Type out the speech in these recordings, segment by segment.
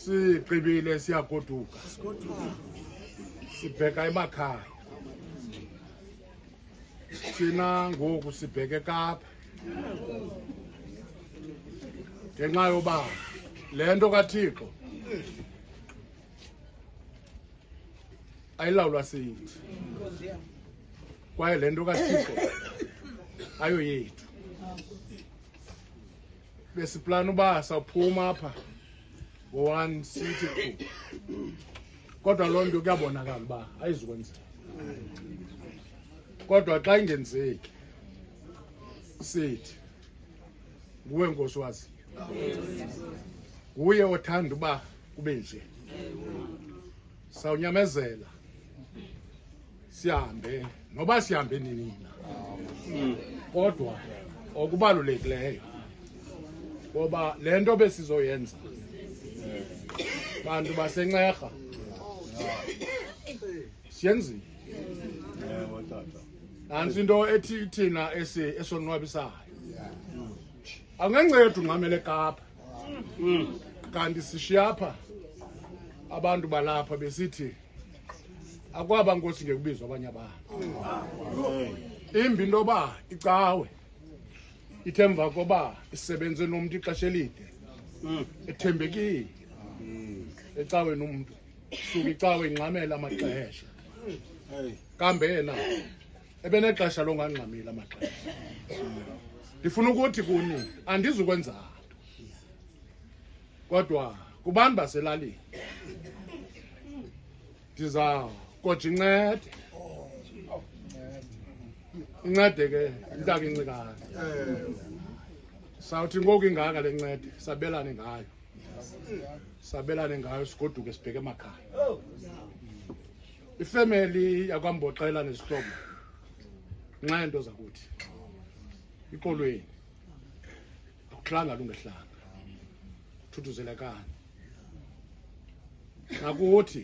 sigqibile siyagoduka sibheka emakhaya thina ngoku sibheke Kapa ngenxa yoba le nto kaThixo ayilawulwa siyithi kwaye le nto kaThixo ayo yethu besiplana uba sawuphuma apha ngo-1 sithi 2 kodwa loo nto kuyabonakala uba ayizukwenzeka kodwa xa ingenzeki sithi nguwe Nkosi waziyo nguye othanda uba kube nje sawunyamezela sihambe noba sihambe nini na kodwa okubalulekileyo ngoba le nto besizoyenza bantu baseNxerha siyenzile nantsi into ethi thina esonwabisayo angenceda ungxamele Kapa kanti sishiya apha abantu balapha besithi akwaba Nkosi ngekubizwa abanye abantu imbi into yoba icawe ithemva koba isebenze nomntu ixesha elide ethembekile ecaweni umntu suka icawe ingxamela amaxesha kambe yena ebenexesha longangxamile amaxesha ndifuna ukuthi kuni andizukwenza nto kodwa kubantu baselalini ndiza koja incede ke intaka incikane sawuthi ngoku ingaka le ncede sabelane ngayo sigoduke sibheke emakhaya ifamily yakwamboxela nesihlobo nxa into zakuthi ikolweni akuhlanga lungehlanga thuthuzelekani nakuthi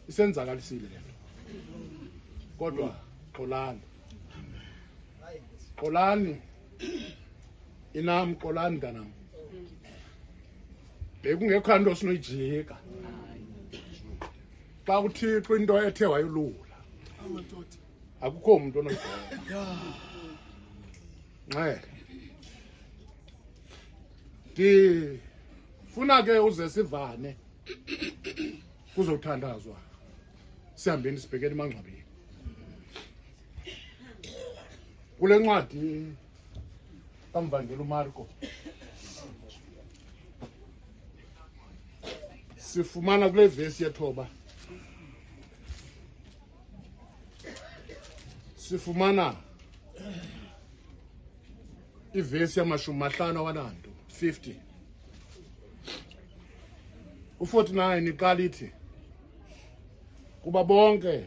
isenzakalisile le nto kodwa xolani inam xolani ntanam bekungekho nto sinoyijika xa uThixo into ethe wayilula akukho umuntu onoyibona ndifuna ke uze sivane kuzothandazwa sihambeni sibhekele emangcwabeni kule ncwadi kaMvangeli uMarko sifumana kule vesi ye-9 sifumana ivesi ya50 u-49 iqala ithi kuba bonke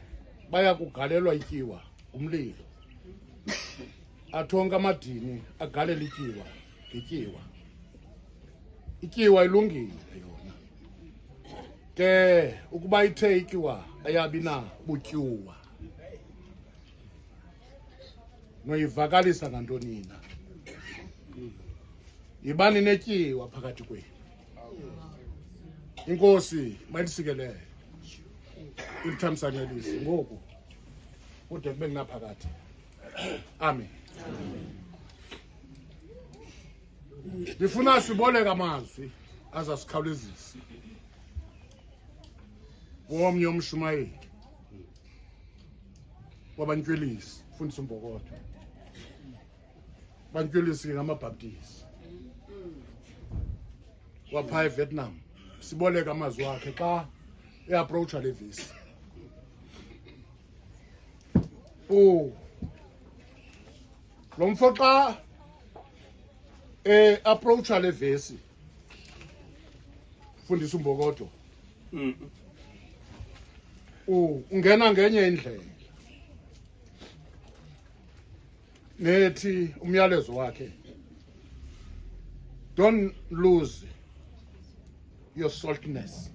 baya kugalelwa ityiwa umlilo athonke amadini agalele ityiwa ngetyiwa ityiwa ilungile yona ke ukuba ithe ityiwa ayabi na butyuwa noyivakalisa ngantoni na yibani netyiwa phakathi kwenu inkosi mayisikelele ilithamsanelise ngoku kude kube kunaphakade amen ndifuna siboleka amazwi azasikhawulezisa womnye umshumayeli wabantywelisi fundisa umbokotho bantywelisi ngamabhaptisi wapha eVietnam siboleka amazwi wakhe xa eapproacha le vesi lo mfo xa approacha le vesi fundisa umbokotho ungena ngenye indlela nethi umyalezo wakhe don't lose your saltiness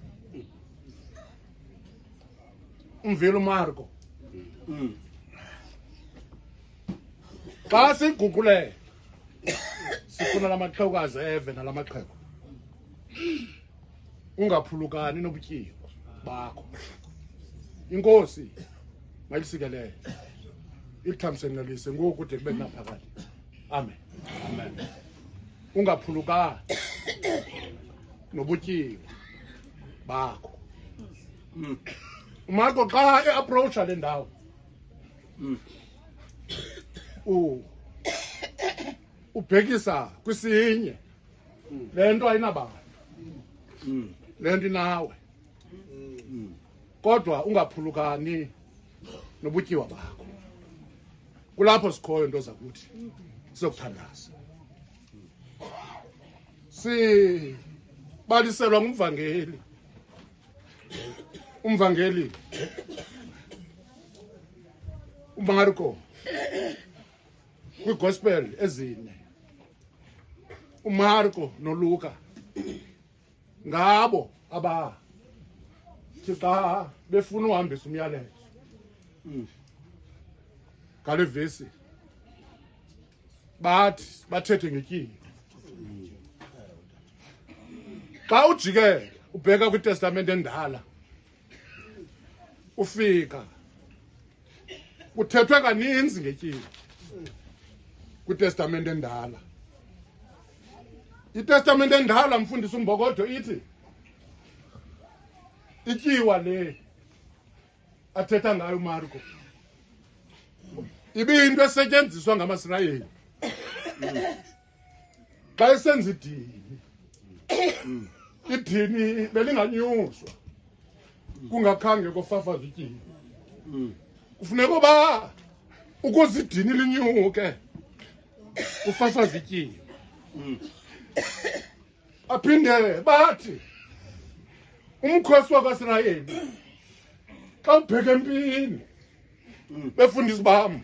umveli uMarko xa siguqule sifuna lamaxhewukazi eve nalamaxhego ungaphulukani nobutyiwa bakho. Inkosi mayisikelele ithamsenelise ngoku kude kube naphakade. Amen. Amen. Ungaphulukani nobutyiwa bakho. Umarko xa eapproacha le ndawo ubhekisa kwisinye lento ayinabantu lento inawe kodwa ungaphulukani nobutyiwa bakho. Kulapho sikhoyo into zakuthi sokuthandaza sibaliselwa ngumvangeli. Umvangeli uMarko kwigospel ezine, uMarko noLuka ngabo aba xa befuna uhambisa umyalezo ngale vesi bathi bathethe ngetyiwa. Xa ujike ubheka kwiTestament endala ufika kuthethwe kaninzi ngetyiwa kwiTestament endala. iTestament endala mfundisi uMbokodo ithi ityiwa le athetha ngayo uMarko ibinto esetyenziswa ngamaSirayeli xa esenza idini. Idini belinganyuswa kungakhange kofafazwe ityiwa. Kufuneka uba ukuze idini linyuke kufafazwe ityiwa. Aphinde bathi umkhosi wakaSirayeli xa ubheka empini befundisi bam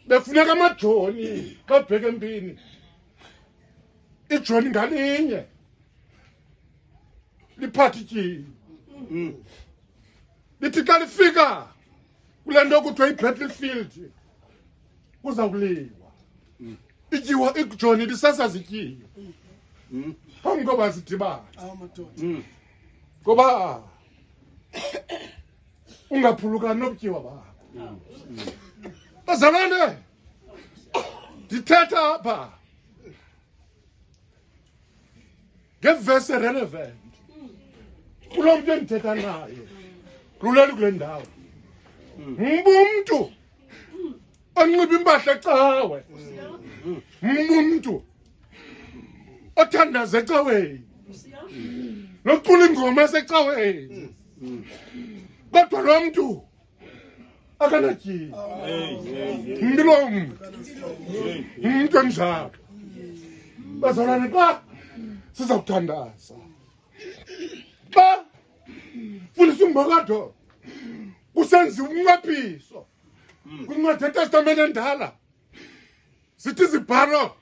befuneka amajoni xa ubheka empini ijoni ngalinye liphatha ityiwa. Lithi xa lifika kule nto kuthiwa i-battlefield kuzawuliwa ityiwa ijoni lisasaza ityiwa phambi koba zidibane. Ngoba ungaphulukani nobutyiwa bakho. Bazalwane ndithetha apha ngevesi relevant kulo mntu endithetha naye luleli kule ndawo. Umntu onxiba impahla ecawe, umntu othandaza ecaweni nocula ingoma esecaweni, kodwa lo mntu akanatyiwa. Lo mntu enjalo bazalwane xa sizawuthandaza, xa fundisa uMbokodo kusenziwa umnqaphiso kwincwadi yeTestament endala zithi izibhalo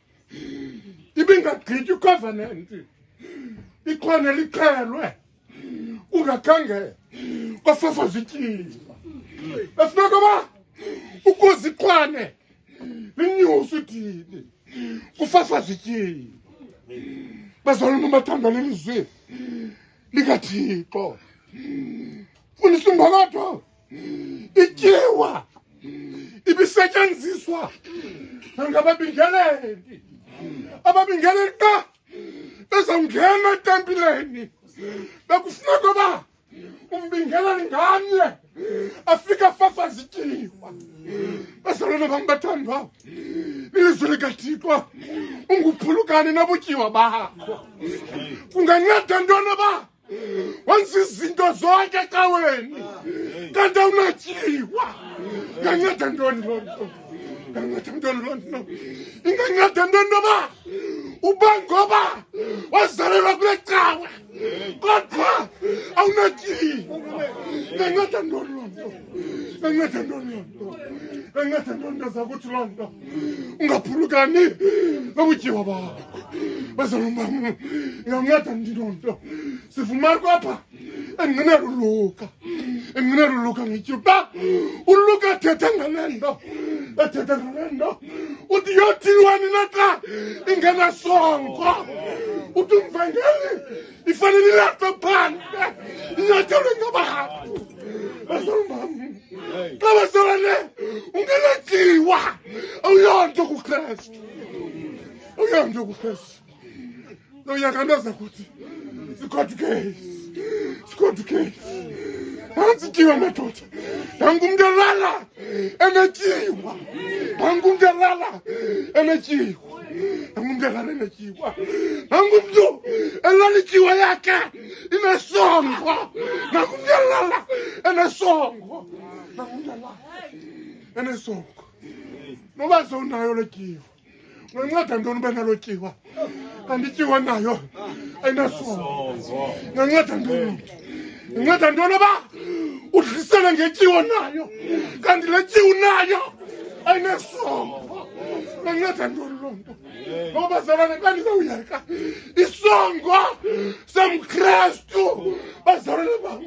ibingagqitywa icovenant ikhona liqhelwe ungakhange kwafafazwa ityiwa. Befuneka uba ukuze iqhwane linyuswe idini kufafazwa ityiwa. Bazalwane bathandana elizwi likaThixo, fundisa uMbokodo ityiwa ibisetyenziswa ngababingeleli. Ababingeleli xa bezawungena etempileni bekufuneka uba umbingeleli ngamnye afike afafaze ityiwa. Bazalwane bam bathandwa, ilizwi likaThixo unguphulukani nobutyiwa bakho. Kunganceda ntoni ba wenza izinto zonke ecaweni kanti awunatyiwa? Inganceda ntoni loo nto? Inganceda ntoni loo nto? Inganceda ntoni ntoba uba ngoba wazalelwa kule cawe kodwa awunatyiwa? Inganceda ntoni loo nto? Inganceda ntoni loo nto? Inganceda ntoni nto zakuthi loo nto? Ungaphulukani nobutyiwa bakho. Bazalwane bam, inganceda ndi loo nto. Sifumarko apha enqinela uLuka, enqinela uLuka ngetyiwa. Xa uLuka athetha ngale nto, ethetha ngale nto uthi yothini wani na xa ingenasongo? uthi umvangeli ifanele ilapha phandle inyathelwe ngabantu bazombami xa basolane ungeletyiwa awuyonto kuKristu awuyonto kuKristu noyakandaza kuthi sikodukesi nansi tyiwa madoda nangumntu elala enetyiwa nangumntu elala enetyiwa nangumntu elala enetyiwa nangumntu elala ityiwa yakhe inesongo nangumntu elala enesongo nangumntu elala enesongo noba sowunayo lo tyiwa unganceda ntoni ube nalo tyiwa kanti ityiwa nayo ayinasongo unganceda ntoni inceda ntoni uba udlisele ngetyiwa nayo kanti le tyiwa nayo ayinesongo unganceda ntoni loo nto ngoba bazalwane xa ndizawuyeka isongo somKristu bazalwane bam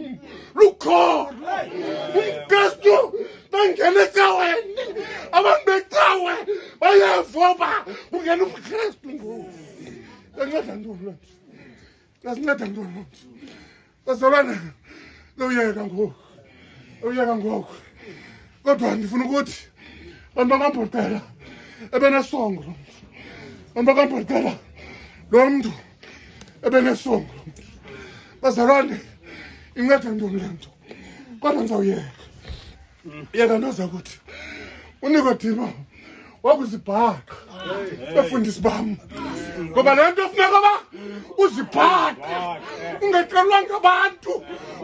lukhona umKristu bangena ecaweni abantu becawe bayeva uba ungena umKristu ngoku unganceda ntoni loo nto ngasinceda ntoni loo nto bazalwane uyeka ngoku kodwa ndifuna ukuthi abantu bakambhotela ebenesongo lo mntu abantu bakambhotela lo mntu ebenesongo lo mntu bazalwane inceda ntoni le nto kodwa ndizawuyeka ndoza kuthi uNikodimo wakuzibhaqa befundisi bam ngoba le nto funeka uba uzibhaqa ungecelwa ngabantu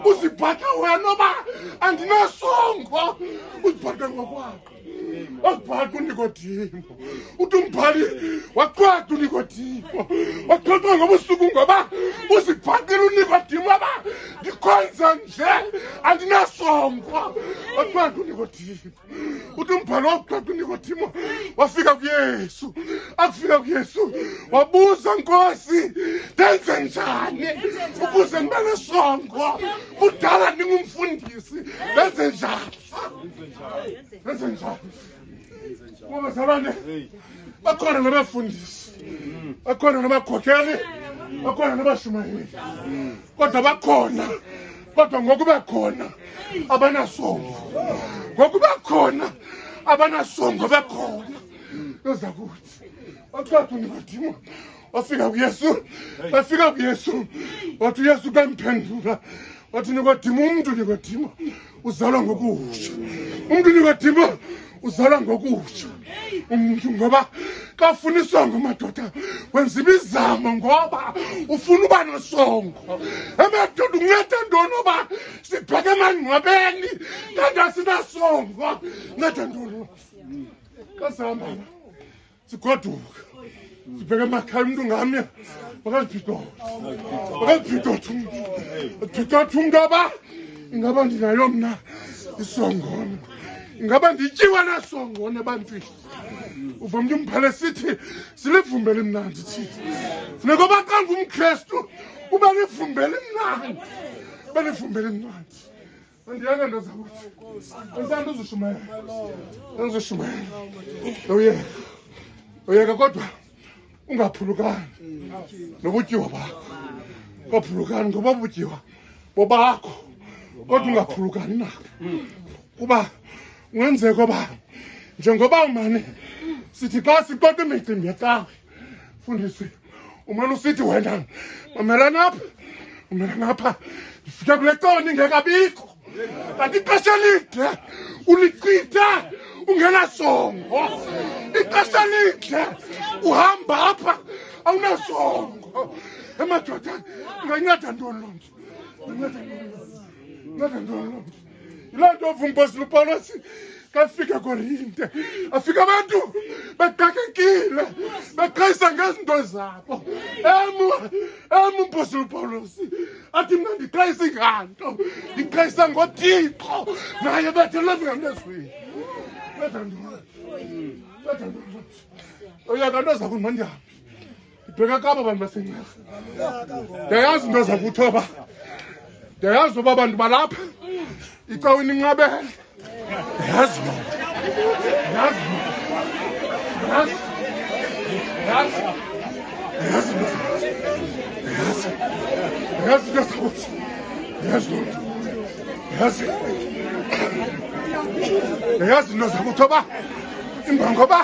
uzibhaqa wena uba andinasongo uzibhaqa ngokwakho wazibhaqa uNikodimo uthi umbhali waqwada uNikodimo waxoxa ngobusuku ngoba uzibhaqile uNikodimo uba ndikhonze nje andinasongo waqwada uNikodimo uthi umbhali waqwada uNikodimo wafika kuYesu akufika kuYesu wabuza Nkosi ndenze njani ukuze ndibe nesongo kudala ndingumfundisi ndenze njani ngoba bazalwane bakhona nabafundisi bakhona nabakhokeli bakhona nabashumayeli kodwa bakhona kodwa ngokuba khona abanasongo ngokuba khona abanasongo bekhona yoza kuthi waqwada uNikodimo wafika kuYesu wathi uYesu kamphendula wathi Nikodimo uzalwa ngokutsha Nikodimo uzalwa ngokutsha umuntu ngoba xa ufuna isongo madoda wenza imizamo ngoba ufuna uba nosongo emadoda unceda ntoni uba sibheke emangcwabeni kanti asinasongo nceda ntoni xa sihamba sigoduka sibheke emakhaya umntu ngamnye makazibhidothe umntu aba ingaba ndinayo mna isongone ingaba ndityiwa nasongone ebantwini uva umntu umbhale sithi silivumbele imnandi thina funeka uba xa ngumKristu uba livumbele imnandi andiyanga ndoza kuthi andisanda uzushumayela uyeka kodwa ungaphulukani nobutyiwa bakho ungaphulukani ngoba ubutyiwa bobakho kodwa ungaphulukani nabo kuba ungenzeka uba njengoba umane sithi xa sixoxa imicimbi yecawe fundisi umane usithi wena mamela ngapha ndifika kule cawe ndingekabikho kanti ixesha lide ulichitha ungenasongo ixesha lide uhamba apha awunasongo emadoda inganceda ntoni loo nto inceda ntoni loo nto yiloo nto uva umpostile uPawulos xa fika eKorinte afika abantu bexakekile beqhayisa ngezinto zabo umpostile uPawulos athi mna ndiqhayisa inganto ndiqhayisa ngoThixo naye bethe lezinganezwini nceda ntoni uyeka nto zakuthi mandihambe ndibheka kaba bantu basencera ndiyayazi into zakuthoba ndiyayazi uba abantu balapha icaweni inqabele ndiyazi ndiyazi yazi ntasakuthi yazi ntasakuthi oba imbango ba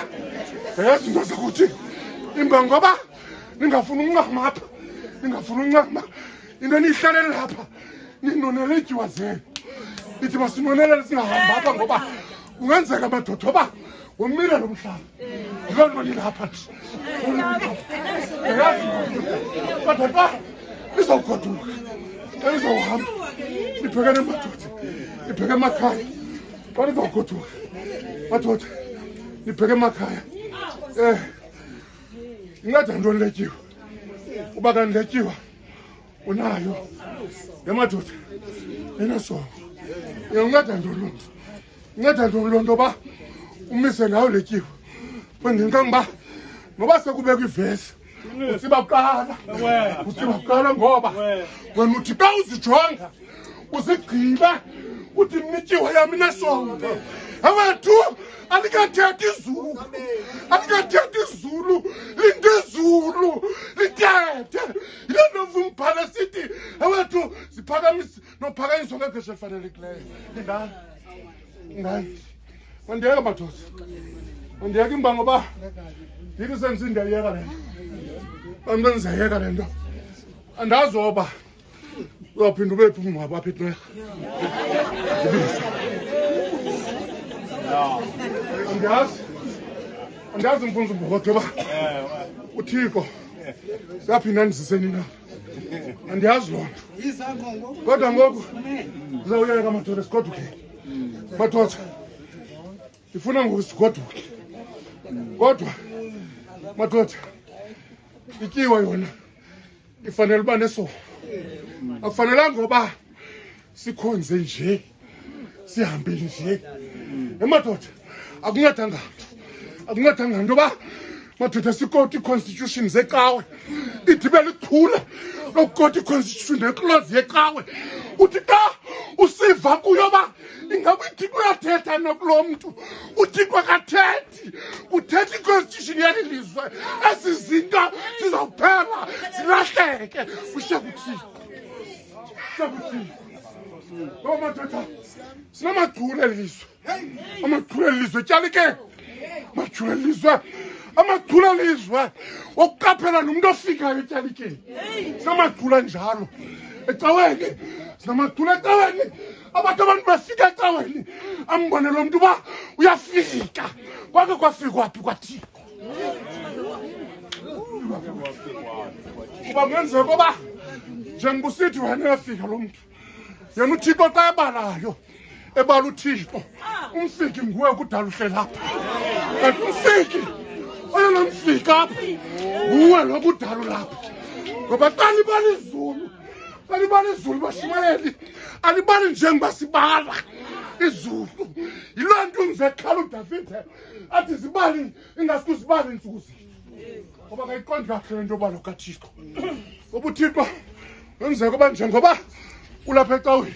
yazi ntasakuthi imbango ba ningafuna uncama apha ningafuna uncama into enihlalele lapha ninonele ityiwa zenu ithi masinonelele singahamba apha ngoba kungenzeka madoda oba womile lo mhlaba yiloo nto nilapha kodwa ba lizawugoduka elizawuhamba libhekene madoda libheke emakhaya xa lizawugoduka madoda libheke emakhaya inceda ntoni letyiwa uba kanti letyiwa unayo yamadoda enesongo unceda ntoni loo nto inceda ntoni loo nto ba umise ngayo letyiwa kwendinkanga uba noba sekubekwa ivesi utsiba kuqala ngoba wena uthi xa uzijonga uzigqibe uthi mityiwa yam inesongo awethu alikathethi izulu lingezulu lithethe yile nto vumbhala sithi awethu nophakanyiswa ngexesha elifanelekileyo ingani mandiyeka madoda mandiyeka imbango ba ndithi sendithi ndiyayeka le nto bantu bendizayeka le nto andazi oba uyawuphinda ube phi umngcwabo apha etwerha andazi mfunza umbokodo ba uthixo siyaphinda ndiziseni na andiyazi loo nto kodwa ngoku ndizawuyeka madoda sigoduke madoda ndifuna ngoku sigoduke kodwa madoda ityiwa yona ifanele uba nesongo akufanelanga ngoba sikhonze nje sihambe nje emadoda akuncedanga nto ba madoda sikoti i-constitution zecawe idibe lichule lokukoti i-constitution neclose yecawe uthi xa usiva kuyo ba ingaba uthixo uyathetha nakulo mntu uthixo akathethi uthetha i-constitution yeli lizwe ezi zinto zizawuphela zilahleke ushiyeke uthixo lo madoda sinamachule elizwe amachule elizwe tyalike machule elizwe amachule elizwe wokuqaphela nomntu ofikayo etyalikeni sinamachule anjalo ecaweni sinamachule ecaweni abantu bafika ecaweni ambone lo mntu uba uyafika kwake kwafika waphi kwathixo kuba kungenzeka uba njengoba usithi wena uyafika lo mntu yena uthixo xa ebalayo ebala uthixo umfiki nguwe kudala uhlela apha kanti umfiki oyena mfika apha nguwe lo kudala ulapha ngoba xa libala izulu bashumayeli alibali njengoba sibala izulu yiloo nto umzekhala udavide athi zibali ingasuke zibali iintsuku zethu ngoba kayiqondi kakuhle le nto yoba nokathixo ngoba uthixo wenzeka uba njengoba ulapha ecaweni